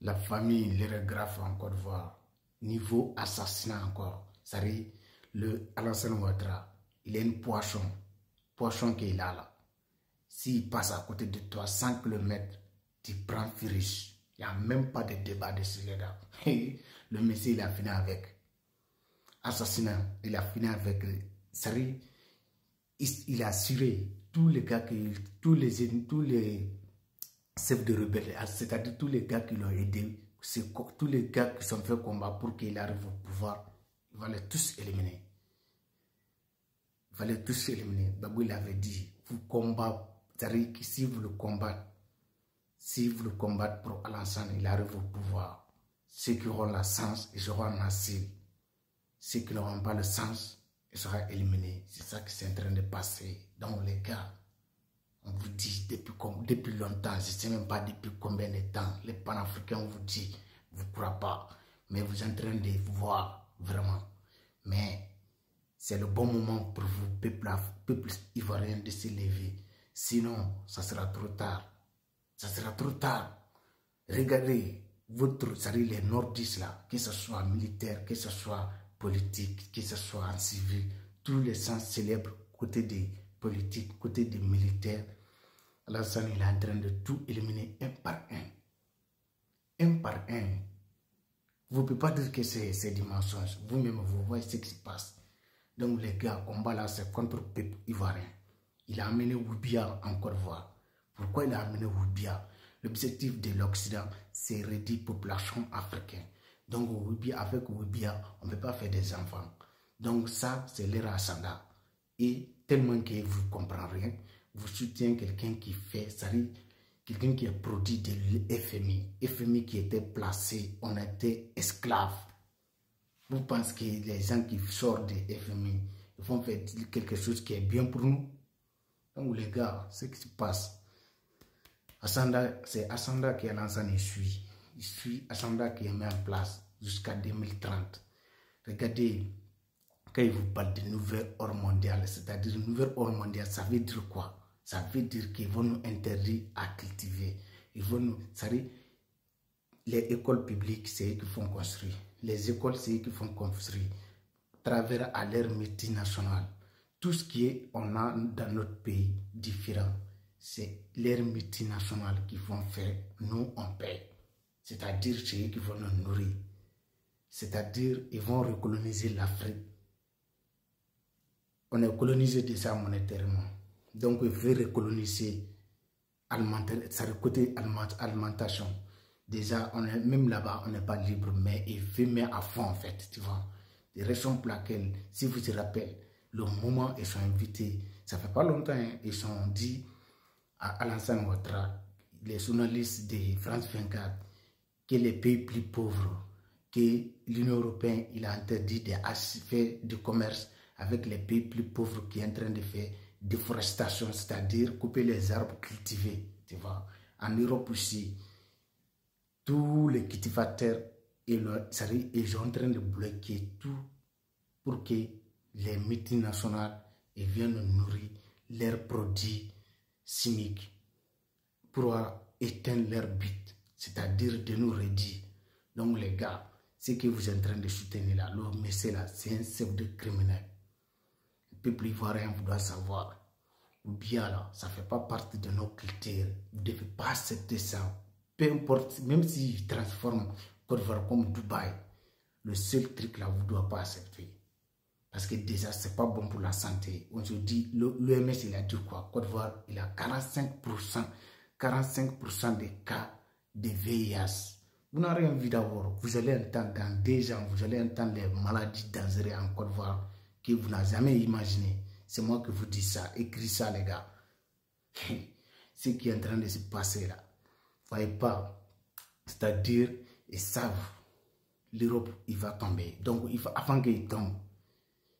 La famille, l'heure est grave en Côte d'Ivoire. Niveau assassinat encore. C'est-à-dire, le Alassane Ouattara, il est une poisson qu'il a là. S'il passe à côté de toi 100 km, tu prends Firish. Il n'y a même pas de débat de ce là. Le monsieur, il a fini avec. Assassinat, il a fini avec. C'est-à-dire, il a assuré tous les gars, tous les chefs de rebelles, c'est-à-dire tous les gars qui l'ont aidé, tous les gars qui sont fait combat pour qu'il arrive au pouvoir, il va les tous éliminer. Il va les tous éliminer. Babou, il avait dit, vous combattez, c'est-à-dire que si vous le combattez, pour Alassane, il arrive au pouvoir. Ceux qui auront la sens, ils seront en asile. Ceux qui n'auront pas le sens, ils seront éliminés. C'est ça qui est en train de passer. Donc les gars, on vous dit depuis longtemps, je ne sais même pas depuis combien de temps, les panafricains vous dit, vous ne croyez pas, mais vous êtes en train de voir vraiment. Mais c'est le bon moment pour vous, peuple ivoirien, de se lever. Sinon, ça sera trop tard. Ça sera trop tard. Regardez, les nordistes là, que ce soit militaire, que ce soit politique, que ce soit en civil, tous les sens célèbres côté des politiques, côté des militaires, Alassane il est en train de tout éliminer un par un. Un par un. Vous ne pouvez pas dire que c'est des mensonges. Vous-même, vous voyez ce qui se passe. Donc les gars, combat là, c'est contre le peuple ivoirien. Il a amené Wibia en Côte d'Ivoire. Pourquoi il a amené Wibia? L'objectif de l'Occident, c'est réduire la population africaine. Donc avec Wibia, on ne peut pas faire des enfants. Donc ça, c'est leur agenda. Et tellement que vous ne comprenez rien, vous soutenez quelqu'un qui fait, c'est-à-dire quelqu'un qui a produit de l'FMI. FMI qui était placé, on était esclaves. Vous pensez que les gens qui sortent de FMI, ils vont faire quelque chose qui est bien pour nous? Donc les gars, ce qui se passe, c'est Assanda qui est Alassane, il suit Assanda qui est mis en place jusqu'à 2030. Regardez, quand il vous parle de nouvelle ordre mondiale, c'est-à-dire nouvelle ordre mondiale, ça veut dire quoi? Ça veut dire qu'ils vont nous interdire à cultiver. Ils vont nous, c'est-à-dire, les écoles publiques, c'est eux qui font construire. Les écoles, c'est eux qui font construire. À travers à l'ère multinationale. Tout ce qui est, on a dans notre pays différent, c'est l'ère multinationale qui vont faire, nous on paye. C'est-à-dire, c'est eux qui vont nous nourrir. C'est-à-dire, ils vont recoloniser l'Afrique. On est colonisé déjà monétairement. Donc, il veut recoloniser le côté alimentation. Déjà, même là-bas, on n'est pas libre, mais il veut mettre à fond, en fait, tu vois. Les raisons pour lesquelles, si vous vous rappelez, le moment où ils sont invités, ça fait pas longtemps, hein, ils sont dit à Alassane Ouattara, les journalistes de France 24, que les pays plus pauvres, que l'Union européenne, il a interdit de faire du commerce avec les pays plus pauvres qui sont en train de faire déforestation, c'est-à-dire couper les arbres cultivés, tu vois. En Europe aussi, tous les cultivateurs, ils sont en train de bloquer tout pour que les multinationales viennent nourrir leurs produits chimiques pour éteindre leur but, c'est-à-dire de nous réduire. Donc les gars, ce que vous êtes en train de soutenir là, le monsieur là, c'est un chef de criminel. Le peuple ivoirien, vous doit savoir. Ou bien là, ça ne fait pas partie de nos cultures. Vous ne devez pas accepter ça. Peu importe, même s'ils transforment Côte d'Ivoire comme Dubaï, le seul truc là, vous ne devez pas accepter. Parce que déjà, ce n'est pas bon pour la santé. Aujourd'hui, l'OMS, il a dit quoi? Côte d'Ivoire, il a 45% des cas de VIH. Vous n'avez rien vu d'abord. Vous allez entendre dans des gens, vous allez entendre les maladies dangereuses en Côte d'Ivoire que vous n'avez jamais imaginé. C'est moi qui vous dis ça. Écris ça, les gars. Ce qui est en train de se passer là. Voyez pas. C'est-à-dire, ils savent, l'Europe, il va tomber. Donc, avant qu'il tombe,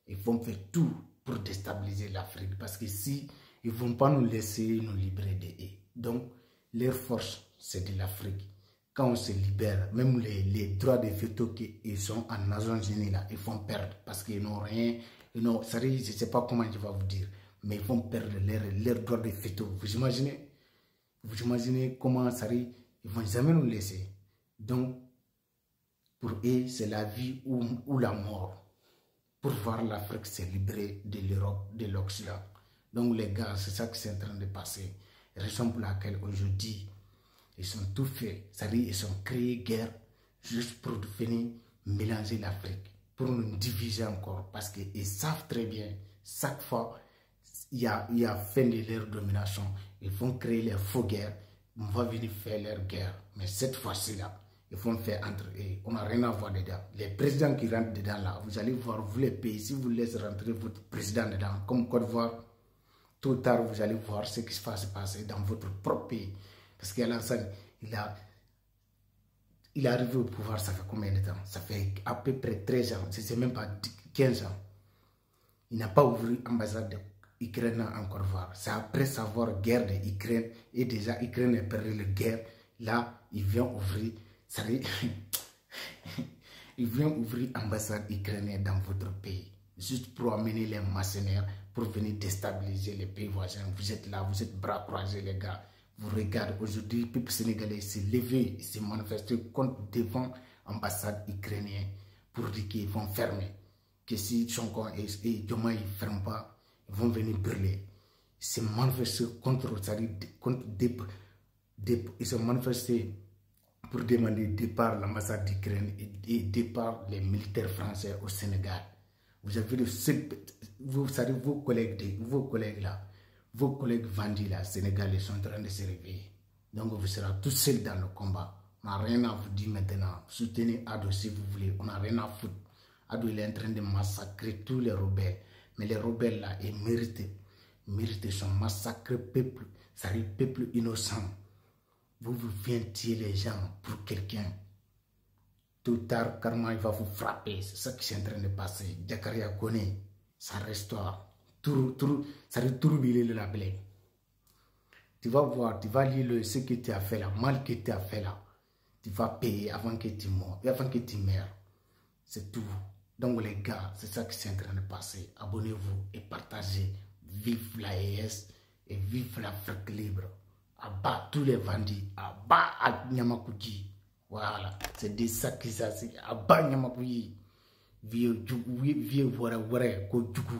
ils vont faire tout pour déstabiliser l'Afrique. Parce que si ils ne vont pas nous laisser nous libérer d'eux. Donc, leur force, c'est de l'Afrique. Quand on se libère, même les droits de veto qu'ils sont en Nations Unies, là, ils vont perdre. Parce qu'ils n'ont rien. Je ne sais pas comment je vais vous dire. Mais ils vont perdre leur droit de veto. Vous imaginez comment ça arrive? Ils ne vont jamais nous laisser. Donc, pour eux, c'est la vie ou la mort. Pour voir l'Afrique se libérer de l'Europe, de l'Occident. Donc, les gars, c'est ça qui est en train de passer. Raison pour laquelle aujourd'hui, ils sont tout faits. C'est-à-dire, ils ont créé guerre juste pour venir mélanger l'Afrique, pour nous diviser encore. Parce qu'ils savent très bien, chaque fois, il y a fin de leur domination. Ils vont créer les faux guerres. On va venir faire leur guerre. Mais cette fois-ci-là, ils vont faire entre eux. On n'a rien à voir dedans. Les présidents qui rentrent dedans là, vous allez voir, vous les pays, si vous laissez rentrer votre président dedans, comme Côte d'Ivoire, tôt ou tard, vous allez voir ce qui va se passer dans votre propre pays. Parce qu'Alassane, il est arrivé au pouvoir, ça fait combien de temps? Ça fait à peu près 13 ans, c'est même pas 15 ans. Il n'a pas ouvert l'ambassade d'Ukraine en Côte d'Ivoire. C'est après savoir guerre de l'Ukraine, et déjà l'Ukraine a perdu la guerre, là, il vient ouvrir, il vient ouvrir l'ambassade ukrainienne dans votre pays, juste pour amener les mercenaires, pour venir déstabiliser les pays voisins. Vous êtes là, vous êtes bras croisés les gars. Vous regardez aujourd'hui, le peuple sénégalais s'est levé, s'est manifesté contre devant l'ambassade ukrainienne pour dire qu'ils vont fermer. Que si Sonko et Diomaye ne ferment pas, ils vont venir brûler. Ils se manifesté ils se manifesté pour demander départ l'ambassade d'Ukraine et départ les militaires français au Sénégal. Vous avez vous savez, vos collègues là, vos collègues vendus là, sénégalais sont en train de se réveiller. Donc vous serez tout seul dans le combat. On n'a rien à vous dire maintenant. Soutenez Ado si vous voulez. On n'a rien à foutre. Ado il est en train de massacrer tous les rebelles. Mais les rebelles là, ils méritent son massacre peuple. Ça arrive peuple innocent. Vous venez tuer les gens pour quelqu'un. Tout tard, karma il va vous frapper. C'est ça qui est en train de passer. Jakaria connaît. Ça reste toi. Ça arrive tout le label. Tu vas voir, tu vas lire ce que tu as fait là, mal que tu as fait là. Tu vas payer avant que tu meurs, avant que tu meurs. C'est tout. Donc les gars, c'est ça qui est en train de passer. Abonnez-vous et partagez. Vive la ES et vive l'Afrique libre. Abat tous les vendus. Abat Nyamakuji. Voilà, c'est de ça qui s'agit. Abat Nyamakuji. Vieux, voilà, ko djougou.